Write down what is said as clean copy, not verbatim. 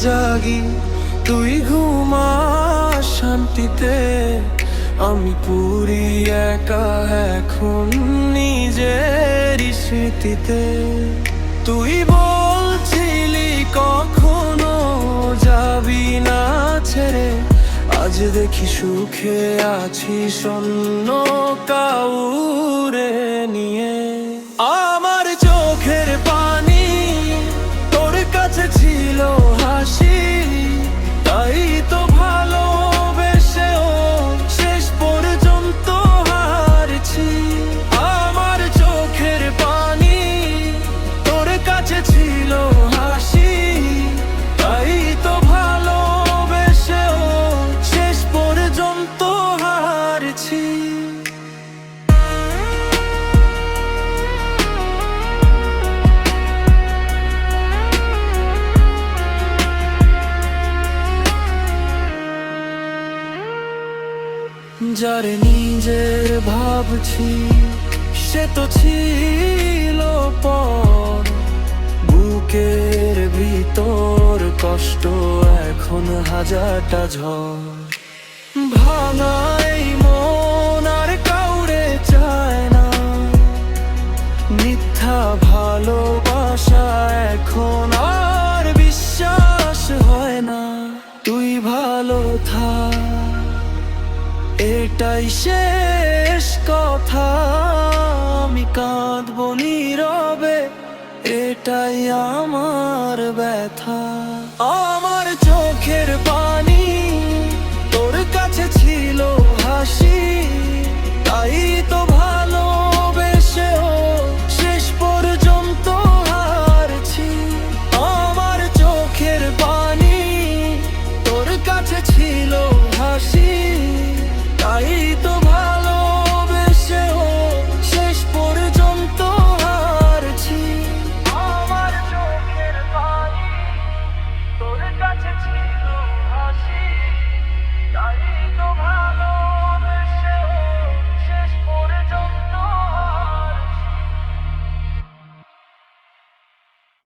জাগি, তুই ঘুমাস শান্তিতে, আমি পুরি একা এখন নিজেরই স্মৃতিতে। তুই বলছিলি কখনো যাবি না ছেড়ে, আজ দেখি সুখে আছি শূন্য কাউরে নিয়ে। আমার চোখের পানি তোর কাছে ছিল হাসি, তাই তো ভালোবেসেও শেষ পর্যন্ত হারছি। আমার চোখের পানি তোর কাছে ছিল হাসি, তাই তো ভালোবেসেও শেষ পর্যন্ত হারছি। যারে নিজের ভাবছি সে তো ছিল পর, বুকের ভিতর কষ্ট এখন হাজারটা ঝড়। ভাঙাই মন আর কাউরে চায় না, মিথ্যা ভালোবাসা এখন আর বিশ্বাস হয় না। তুই ভালো থাক, এটাই শেষ কথা। আমি কাঁদবো নীরবে, এটাই আমার ব্যথা।